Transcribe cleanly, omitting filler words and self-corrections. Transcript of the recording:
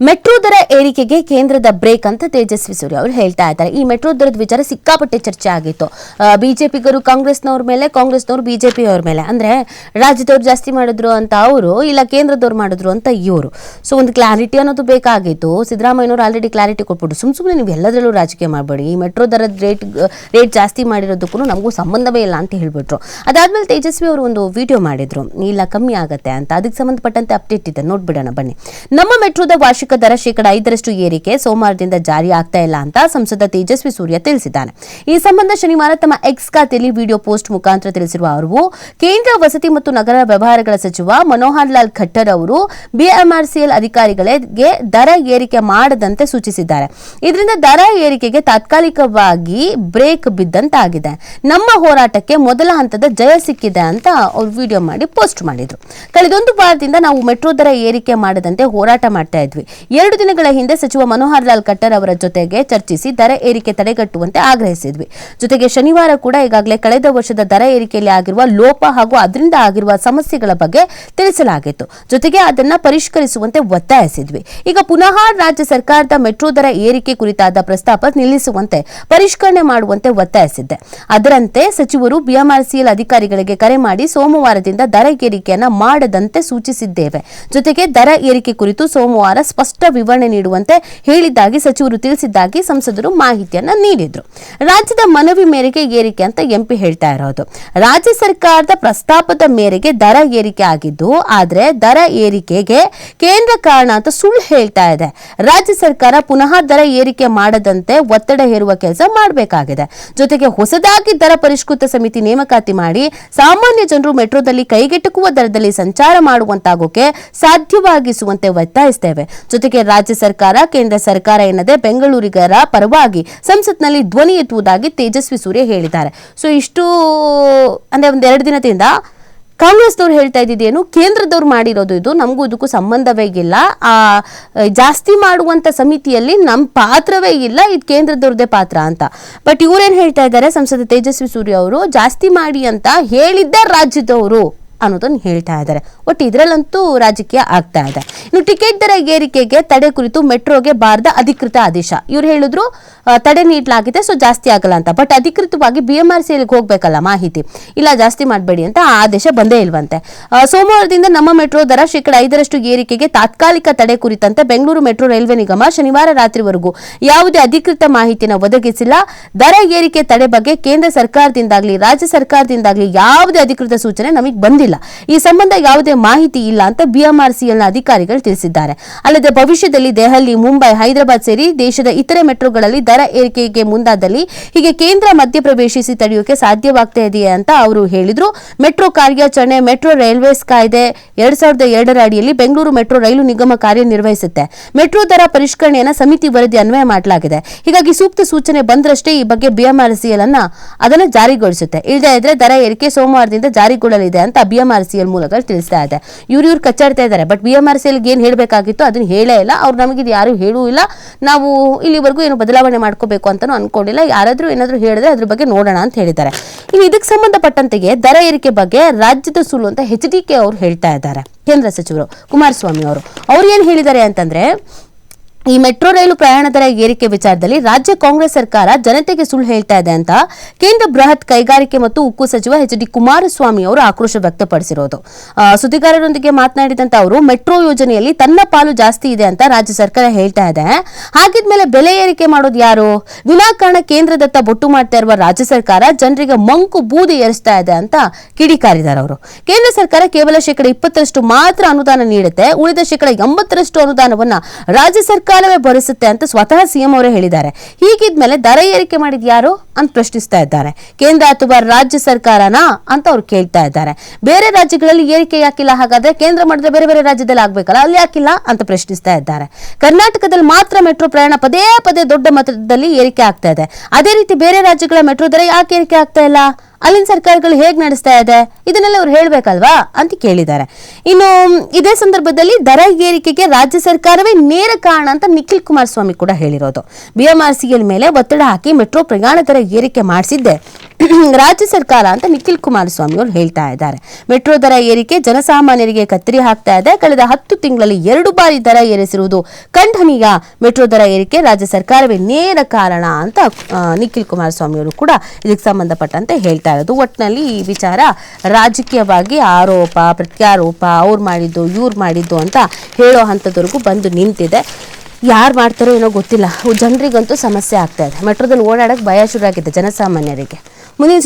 Metro ದರ ಏರಿಕೆಗೆ ಕೇಂದ್ರದ ಬ್ರೇಕ್ ಅಂತ ತೇಜಸ್ವಿ ಸೂರ್ಯ ಅವರು ಹೇಳ್ತಾ ಇದ್ದಾರೆ. ಈ ಮೆಟ್ರೋ ದರದ ವಿಚಾರ ಸಿಕ್ಕಾಪಟ್ಟೆ ಚರ್ಚೆ ಆಗಿತ್ತು. ಬಿಜೆಪಿಗರು ಕಾಂಗ್ರೆಸ್ನವ್ರ ಮೇಲೆ, ಕಾಂಗ್ರೆಸ್ನವರು ಬಿಜೆಪಿ ಅವ್ರ ಮೇಲೆ, ಅಂದ್ರೆ ರಾಜ್ಯದವ್ರು ಜಾಸ್ತಿ ಮಾಡಿದ್ರು ಅಂತ ಅವರು, ಇಲ್ಲ ಕೇಂದ್ರದವ್ರು ಮಾಡಿದ್ರು ಅಂತ ಇವರು. ಸೊ ಒಂದು ಕ್ಲಾರಿಟಿ ಅನ್ನೋದು ಬೇಕಾಗಿತ್ತು. ಸಿದ್ದರಾಮಯ್ಯನವರು ಆಲ್ರೆಡಿ ಕ್ಲಾರಿಟಿ ಕೊಟ್ಬಿಟ್ಟು ಸುಮ್ಮನೆ ನೀವು ಎಲ್ಲದರಲ್ಲೂ ರಾಜಕೀಯ ಮಾಡಬೇಡಿ, ಈ ಮೆಟ್ರೋ ದರದ ರೇಟ್ ಜಾಸ್ತಿ ಮಾಡಿರೋದಕ್ಕೂ ನಮಗೂ ಸಂಬಂಧವೇ ಇಲ್ಲ ಅಂತ ಹೇಳ್ಬಿಟ್ರು. ಅದಾದ್ಮೇಲೆ ತೇಜಸ್ವಿ ಅವರು ಒಂದು ವಿಡಿಯೋ ಮಾಡಿದ್ರು, ಇಲ್ಲ ಕಮ್ಮಿ ಆಗತ್ತೆ ಅಂತ. ಅದಕ್ಕೆ ಸಂಬಂಧಪಟ್ಟಂತೆ ಅಪ್ಡೇಟ್ ಇದೆ, ನೋಡ್ಬಿಡೋಣ ಬನ್ನಿ. ನಮ್ಮ ಮೆಟ್ರೋದ ವಾರ್ಷಿಕ ದರ 5% ಏರಿಕೆ ಸೋಮವಾರದಿಂದ ಜಾರಿ ಆಗ್ತಾ ಇಲ್ಲ ಅಂತ ಸಂಸದ ತೇಜಸ್ವಿ ಸೂರ್ಯ ತಿಳಿಸಿದ್ದಾನೆ. ಈ ಸಂಬಂಧ ಶನಿವಾರ ತಮ್ಮ ಎಕ್ಸ್ ಖಾತೆಯಲ್ಲಿ ವಿಡಿಯೋ ಪೋಸ್ಟ್ ಮುಖಾಂತರ ತಿಳಿಸಿರುವ ಅವರು, ಕೇಂದ್ರ ವಸತಿ ಮತ್ತು ನಗರ ವ್ಯವಹಾರಗಳ ಸಚಿವ ಮನೋಹರ್ ಲಾಲ್ ಖಟ್ಟರ್ ಅವರು ಬಿಎಂಆರ್ಸಿಎಲ್ ಅಧಿಕಾರಿಗಳಿಗೆ ದರ ಏರಿಕೆ ಮಾಡದಂತೆ ಸೂಚಿಸಿದ್ದಾರೆ. ಇದರಿಂದ ದರ ಏರಿಕೆಗೆ ತಾತ್ಕಾಲಿಕವಾಗಿ ಬ್ರೇಕ್ ಬಿದ್ದಂತಾಗಿದೆ. ನಮ್ಮ ಹೋರಾಟಕ್ಕೆ ಮೊದಲ ಹಂತದ ಜಯ ಸಿಕ್ಕಿದೆ ಅಂತ ಅವರು ವಿಡಿಯೋ ಮಾಡಿ ಪೋಸ್ಟ್ ಮಾಡಿದ್ರು. ಕಳೆದೊಂದು ವಾರದಿಂದ ನಾವು ಮೆಟ್ರೋ ದರ ಏರಿಕೆ ಮಾಡದಂತೆ ಹೋರಾಟ ಮಾಡ್ತಾ ಇದ್ವಿ. 2 ದಿನಗಳ ಹಿಂದೆ ಸಚಿವ ಮನೋಹರ್ ಲಾಲ್ ಖಟ್ಟರ್ ಅವರ ಜೊತೆಗೆ ಚರ್ಚಿಸಿ ದರ ಏರಿಕೆ ತಡೆಗಟ್ಟುವಂತೆ ಆಗ್ರಹಿಸಿದ್ವಿ. ಜೊತೆಗೆ ಶನಿವಾರ ಕೂಡ ಈಗಾಗಲೇ ಕಳೆದ ವರ್ಷದ ದರ ಏರಿಕೆಯಲ್ಲಿ ಆಗಿರುವ ಲೋಪ ಹಾಗೂ ಅದರಿಂದ ಆಗಿರುವ ಸಮಸ್ಯೆಗಳ ಬಗ್ಗೆ ತಿಳಿಸಲಾಗಿತ್ತು. ಜೊತೆಗೆ ಅದನ್ನ ಪರಿಷ್ಕರಿಸುವಂತೆ ಒತ್ತಾಯಿಸಿದ್ವಿ. ಈಗ ಪುನಃ ರಾಜ್ಯ ಸರ್ಕಾರದ ಮೆಟ್ರೋ ದರ ಏರಿಕೆ ಕುರಿತಾದ ಪ್ರಸ್ತಾಪ ನಿಲ್ಲಿಸುವಂತೆ, ಪರಿಷ್ಕರಣೆ ಮಾಡುವಂತೆ ಒತ್ತಾಯಿಸಿದ್ದೆ. ಅದರಂತೆ ಸಚಿವರು ಬಿಎಂಆರ್ಸಿಎಲ್ ಅಧಿಕಾರಿಗಳಿಗೆ ಕರೆ ಮಾಡಿ ಸೋಮವಾರದಿಂದ ದರ ಏರಿಕೆಯನ್ನ ಮಾಡದಂತೆ ಸೂಚಿಸಿದ್ದೇವೆ. ಜೊತೆಗೆ ದರ ಏರಿಕೆ ಕುರಿತು ಸೋಮವಾರ ಸ್ಪಷ್ಟ ವಿವರಣೆ ನೀಡುವಂತೆ ಹೇಳಿದ್ದಾಗಿ ಸಚಿವರು ತಿಳಿಸಿದ್ದಾಗಿ ಸಂಸದರು ಮಾಹಿತಿಯನ್ನ ನೀಡಿದ್ರು. ರಾಜ್ಯದ ಮನವಿ ಮೇರೆಗೆ ಏರಿಕೆ ಅಂತ ಎಂಪಿ ಹೇಳ್ತಾ ಇರೋದು. ರಾಜ್ಯ ಸರ್ಕಾರದ ಪ್ರಸ್ತಾಪದ ಮೇರೆಗೆ ದರ ಏರಿಕೆ ಆಗಿದ್ದು, ಆದ್ರೆ ದರ ಏರಿಕೆಗೆ ಕೇಂದ್ರ ಕಾರಣ ಅಂತ ಸುಳ್ಳು ಹೇಳ್ತಾ ಇದೆ. ರಾಜ್ಯ ಸರ್ಕಾರ ಪುನಃ ದರ ಏರಿಕೆ ಮಾಡದಂತೆ ಒತ್ತಡ ಹೇರುವ ಕೆಲಸ ಮಾಡಬೇಕಾಗಿದೆ. ಜೊತೆಗೆ ಹೊಸದಾಗಿ ದರ ಪರಿಷ್ಕೃತ ಸಮಿತಿ ನೇಮಕಾತಿ ಮಾಡಿ ಸಾಮಾನ್ಯ ಜನರು ಮೆಟ್ರೋದಲ್ಲಿ ಕೈಗೆಟುಕುವ ದರದಲ್ಲಿ ಸಂಚಾರ ಮಾಡುವಂತಾಗೋಕೆ ಸಾಧ್ಯವಾಗಿಸುವಂತೆ ಒತ್ತಾಯಿಸುತ್ತೇವೆ. ಜೊತೆಗೆ ರಾಜ್ಯ ಸರ್ಕಾರ ಕೇಂದ್ರ ಸರ್ಕಾರ ಎನ್ನದೆ ಬೆಂಗಳೂರಿಗರ ಪರವಾಗಿ ಸಂಸತ್ನಲ್ಲಿ ಧ್ವನಿ ಎತ್ತುವುದಾಗಿ ತೇಜಸ್ವಿ ಸೂರ್ಯ ಹೇಳಿದ್ದಾರೆ. ಸೊ ಇಷ್ಟು ಅಂದ್ರೆ ಒಂದ್ 2 ದಿನದಿಂದ ಕಾಂಗ್ರೆಸ್ನವ್ರು ಹೇಳ್ತಾ ಇದ್ದಿದ್ದೇನು, ಕೇಂದ್ರದವ್ರು ಮಾಡಿರೋದು ಇದು, ನಮಗೂ ಇದಕ್ಕೂ ಸಂಬಂಧವೇ ಇಲ್ಲ, ಜಾಸ್ತಿ ಮಾಡುವಂತ ಸಮಿತಿಯಲ್ಲಿ ನಮ್ಮ ಪಾತ್ರವೇ ಇಲ್ಲ, ಇದು ಕೇಂದ್ರದವ್ರದೇ ಪಾತ್ರ ಅಂತ. ಬಟ್ ಇವ್ರೇನ್ ಹೇಳ್ತಾ ಇದ್ದಾರೆ, ಸಂಸದ ತೇಜಸ್ವಿ ಸೂರ್ಯ ಅವರು ಜಾಸ್ತಿ ಮಾಡಿ ಅಂತ ಹೇಳಿದ್ದ ರಾಜ್ಯದವರು ಅನ್ನೋದನ್ನು ಹೇಳ್ತಾ ಇದ್ದಾರೆ. ಒಟ್ಟು ಇದರಲ್ಲಂತೂ ರಾಜಕೀಯ ಆಗ್ತಾ ಇದೆ. ಇನ್ನು ಟಿಕೆಟ್ ದರ ಏರಿಕೆಗೆ ತಡೆ ಕುರಿತು ಮೆಟ್ರೋಗೆ ಬಾರದ ಅಧಿಕೃತ ಆದೇಶ. ಇವ್ರು ಹೇಳಿದ್ರು ತಡೆ ನೀಡಲಾಗಿದೆ, ಸೊ ಜಾಸ್ತಿ ಆಗಲ್ಲ ಅಂತ. ಬಟ್ ಅಧಿಕೃತವಾಗಿ ಬಿಎಂಆರ್ಸಿಎಲ್ಗೆ ಹೋಗ್ಬೇಕಲ್ಲ ಮಾಹಿತಿ, ಇಲ್ಲ ಜಾಸ್ತಿ ಮಾಡಬೇಡಿ ಅಂತ ಆ ಆದೇಶ ಬಂದೇ ಇಲ್ವಂತೆ. ಸೋಮವಾರದಿಂದ ನಮ್ಮ ಮೆಟ್ರೋ ದರ 5% ಏರಿಕೆಗೆ ತಾತ್ಕಾಲಿಕ ತಡೆ ಕುರಿತಂತೆ ಬೆಂಗಳೂರು ಮೆಟ್ರೋ ರೈಲ್ವೆ ನಿಗಮ ಶನಿವಾರ ರಾತ್ರಿವರೆಗೂ ಯಾವುದೇ ಅಧಿಕೃತ ಮಾಹಿತಿಯನ್ನು ಒದಗಿಸಿಲ್ಲ. ದರ ಏರಿಕೆ ತಡೆ ಬಗ್ಗೆ ಕೇಂದ್ರ ಸರ್ಕಾರದಿಂದಾಗ್ಲಿ ರಾಜ್ಯ ಸರ್ಕಾರದಿಂದಾಗ್ಲಿ ಯಾವುದೇ ಅಧಿಕೃತ ಸೂಚನೆ ನಮಗೆ ಬಂದಿಲ್ಲ. ಈ ಸಂಬಂಧ ಯಾವುದೇ ಮಾಹಿತಿ ಇಲ್ಲ ಅಂತ ಬಿಎಂಆರ್ಸಿಎಲ್ನ ಅಧಿಕಾರಿಗಳು ತಿಳಿಸಿದ್ದಾರೆ. ಅಲ್ಲದೆ ಭವಿಷ್ಯದಲ್ಲಿ ದೆಹಲಿ, ಮುಂಬೈ, ಹೈದರಾಬಾದ್ ಸೇರಿ ದೇಶದ ಇತರೆ ಮೆಟ್ರೋಗಳಲ್ಲಿ ದರ ಏರಿಕೆಗೆ ಮುಂದಾದಲ್ಲಿ ಹೀಗೆ ಕೇಂದ್ರ ಮಧ್ಯಪ್ರವೇಶಿಸಿ ತಡೆಯೋಕೆ ಸಾಧ್ಯವಾಗ್ತಾ ಇದೆಯೇ ಅಂತ ಅವರು ಹೇಳಿದ್ರು. ಮೆಟ್ರೋ ಕಾರ್ಯಾಚರಣೆ, ಮೆಟ್ರೋ ರೈಲ್ವೇಸ್ ಕಾಯ್ದೆ 2002 ಅಡಿಯಲ್ಲಿ ಬೆಂಗಳೂರು ಮೆಟ್ರೋ ರೈಲು ನಿಗಮ ಕಾರ್ಯನಿರ್ವಹಿಸುತ್ತೆ. ಮೆಟ್ರೋ ದರ ಪರಿಷ್ಕರಣೆಯನ್ನ ಸಮಿತಿ ವರದಿ ಅನ್ವಯ ಮಾಡಲಾಗಿದೆ. ಹೀಗಾಗಿ ಸೂಕ್ತ ಸೂಚನೆ ಬಂದ್ರಷ್ಟೇ ಈ ಬಗ್ಗೆ ಬಿಎಂಆರ್ಸಿಎಲ್ ಅದನ್ನ ಜಾರಿಗೊಳಿಸುತ್ತೆ. ಇಲ್ಲದೇ ಇದ್ರೆ ದರ ಏರಿಕೆ ಸೋಮವಾರದಿಂದ ಜಾರಿಗೊಳ್ಳಲಿದೆ ಅಂತ ಬಿಎಂಆರ್ಸಿಎಲ್ ಮೂಲಗಳು ತಿಳಿಸ್ತಾ ಇದೆ. ಇವ್ರು ಕಚ್ಚಾಡ್ತಾ ಇದ್ದಾರೆ. ಬಟ್ ಬಿಎಂಆರ್ಸಿಎಲ್ ಏನ್ ಹೇಳಬೇಕಾಗಿತ್ತು ಅದನ್ನ ಹೇಳೇ ಇಲ್ಲ. ಅವ್ರು ನಮಗೆ ಇದು ಯಾರು ಹೇಳೂ ಇಲ್ಲ, ನಾವು ಇಲ್ಲಿವರೆಗೂ ಏನು ಬದಲಾವಣೆ ಮಾಡ್ಕೋಬೇಕು ಅಂತಾನು ಅನ್ಕೊಂಡಿಲ್ಲ, ಯಾರಾದ್ರೂ ಏನಾದ್ರೂ ಹೇಳಿದ್ರೆ ಅದ್ರ ಬಗ್ಗೆ ನೋಡೋಣ ಅಂತ ಹೇಳಿದ್ದಾರೆ. ಇನ್ನು ಇದಕ್ಕೆ ಸಂಬಂಧಪಟ್ಟಂತೆಗೆ ದರ ಏರಿಕೆ ಬಗ್ಗೆ ರಾಜ್ಯದ ಸುಳ್ಳು ಅಂತ HDK ಅವರು ಹೇಳ್ತಾ ಇದ್ದಾರೆ. ಕೇಂದ್ರ ಸಚಿವರು ಕುಮಾರಸ್ವಾಮಿ ಅವ್ರು ಏನ್ ಹೇಳಿದ್ದಾರೆ ಅಂತಂದ್ರೆ, ಈ ಮೆಟ್ರೋ ರೈಲು ಪ್ರಯಾಣ ದರ ಏರಿಕೆ ವಿಚಾರದಲ್ಲಿ ರಾಜ್ಯ ಕಾಂಗ್ರೆಸ್ ಸರ್ಕಾರ ಜನತೆಗೆ ಸುಳ್ಳು ಹೇಳ್ತಾ ಇದೆ ಅಂತ ಕೇಂದ್ರ ಬೃಹತ್ ಕೈಗಾರಿಕೆ ಮತ್ತು ಉಕ್ಕು ಸಚಿವ HD ಕುಮಾರಸ್ವಾಮಿ ಅವರು ಆಕ್ರೋಶ ವ್ಯಕ್ತಪಡಿಸಿರೋದು. ಸುದ್ದಿಗಾರರೊಂದಿಗೆ ಮಾತನಾಡಿದಂತ ಅವರು, ಮೆಟ್ರೋ ಯೋಜನೆಯಲ್ಲಿ ತನ್ನ ಪಾಲು ಜಾಸ್ತಿ ಇದೆ ಅಂತ ರಾಜ್ಯ ಸರ್ಕಾರ ಹೇಳ್ತಾ ಇದೆ. ಹಾಗಿದ್ಮೇಲೆ ಬೆಲೆ ಏರಿಕೆ ಮಾಡೋದು ಯಾರು? ವಿನಾಕಾರಣ ಕೇಂದ್ರದತ್ತ ಬೊಟ್ಟು ಮಾಡ್ತಾ ಇರುವ ರಾಜ್ಯ ಸರ್ಕಾರ ಜನರಿಗೆ ಮಂಕು ಬೂದಿ ಏರಿಸ್ತಾ ಇದೆ ಅಂತ ಕಿಡಿಕಾರಿದ್ದಾರೆ ಅವರು. ಕೇಂದ್ರ ಸರ್ಕಾರ ಕೇವಲ 20% ಮಾತ್ರ ಅನುದಾನ ನೀಡುತ್ತೆ, ಉಳಿದ 80% ಅನುದಾನವನ್ನ ರಾಜ್ಯ ಸರ್ಕಾರ ಭರಿಸುತ್ತೆ ಅಂತ ಸ್ವತಃ ಸಿಎಂ ಅವರೇ ಹೇಳಿದ್ದಾರೆ. ಹೀಗಿದ್ಮೇಲೆ ದರ ಏರಿಕೆ ಮಾಡಿದ ಯಾರು ಅಂತ ಪ್ರಶ್ನಿಸ್ತಾ ಇದ್ದಾರೆ. ಕೇಂದ್ರ ಅಥವಾ ರಾಜ್ಯ ಸರ್ಕಾರನಾ ಅಂತ ಅವ್ರು ಕೇಳ್ತಾ ಇದ್ದಾರೆ. ಬೇರೆ ರಾಜ್ಯಗಳಲ್ಲಿ ಏರಿಕೆ ಯಾಕಿಲ್ಲ? ಹಾಗಾದ್ರೆ ಕೇಂದ್ರ ಮಾಡಿದ್ರೆ ಬೇರೆ ಬೇರೆ ರಾಜ್ಯದಲ್ಲಿ ಆಗ್ಬೇಕಲ್ಲ, ಅಲ್ಲಿ ಯಾಕಿಲ್ಲ ಅಂತ ಪ್ರಶ್ನಿಸ್ತಾ ಇದ್ದಾರೆ. ಕರ್ನಾಟಕದಲ್ಲಿ ಮಾತ್ರ ಮೆಟ್ರೋ ಪ್ರಯಾಣ ಪದೇ ದೊಡ್ಡ ಮಟ್ಟದಲ್ಲಿ ಏರಿಕೆ ಆಗ್ತಾ ಇದೆ. ಅದೇ ರೀತಿ ಬೇರೆ ರಾಜ್ಯಗಳ ಮೆಟ್ರೋ ದರ ಯಾಕೆ ಏರಿಕೆ ಆಗ್ತಾ ಇಲ್ಲ ಅಲ್ಲಿನ ಸರ್ಕಾರಗಳು ಹೇಗೆ ನಡೆಸ್ತಾ ಇದೆ ಇದನ್ನೆಲ್ಲ ಅವ್ರು ಹೇಳ್ಬೇಕಲ್ವಾ ಅಂತ ಕೇಳಿದ್ದಾರೆ. ಇನ್ನು ಇದೇ ಸಂದರ್ಭದಲ್ಲಿ ದರ ಏರಿಕೆಗೆ ರಾಜ್ಯ ಸರ್ಕಾರವೇ ನೇರ ಕಾರಣ ಅಂತ ನಿಖಿಲ್ ಕುಮಾರಸ್ವಾಮಿ ಕೂಡ ಹೇಳಿರೋದು. BMRCL ಮೇಲೆ ಒತ್ತಡ ಹಾಕಿ ಮೆಟ್ರೋ ಪ್ರಯಾಣ ದರ ಏರಿಕೆ ಮಾಡಿಸಿದ್ದೆ ರಾಜ್ಯ ಸರ್ಕಾರ ಅಂತ ನಿಖಿಲ್ ಕುಮಾರಸ್ವಾಮಿ ಅವರು ಹೇಳ್ತಾ ಇದ್ದಾರೆ. ಮೆಟ್ರೋ ದರ ಏರಿಕೆ ಜನಸಾಮಾನ್ಯರಿಗೆ ಕತ್ತರಿ ಹಾಕ್ತಾ ಇದೆ. ಕಳೆದ 10 ತಿಂಗಳಲ್ಲಿ 2 ಬಾರಿ ದರ ಏರಿಸಿರುವುದು ಖಂಡನೀಯ. ಮೆಟ್ರೋ ದರ ಏರಿಕೆ ರಾಜ್ಯ ಸರ್ಕಾರವೇ ನೇರ ಕಾರಣ ಅಂತ ನಿಖಿಲ್ ಕುಮಾರಸ್ವಾಮಿ ಅವರು ಕೂಡ ಇದಕ್ಕೆ ಸಂಬಂಧಪಟ್ಟಂತೆ ಹೇಳ್ತಾ ಇರೋದು. ಒಟ್ಟಿನಲ್ಲಿ ಈ ವಿಚಾರ ರಾಜಕೀಯವಾಗಿ ಆರೋಪ ಪ್ರತ್ಯಾರೋಪ, ಅವ್ರು ಮಾಡಿದ್ದು ಇವ್ರು ಮಾಡಿದ್ದು ಅಂತ ಹೇಳೋ ಹಂತದವರೆಗೂ ಬಂದು ನಿಂತಿದೆ. ಯಾರು ಮಾಡ್ತಾರೋ ಏನೋ ಗೊತ್ತಿಲ್ಲ. ಜನರಿಗಂತೂ ಸಮಸ್ಯೆ ಆಗ್ತಾ ಇದೆ. ಮೆಟ್ರೋದಲ್ಲಿ ಓಡಾಡಕ್ಕೆ ಭಯ ಶುರು ಆಗಿದೆ ಜನಸಾಮಾನ್ಯರಿಗೆ. ಮುಂದಿನ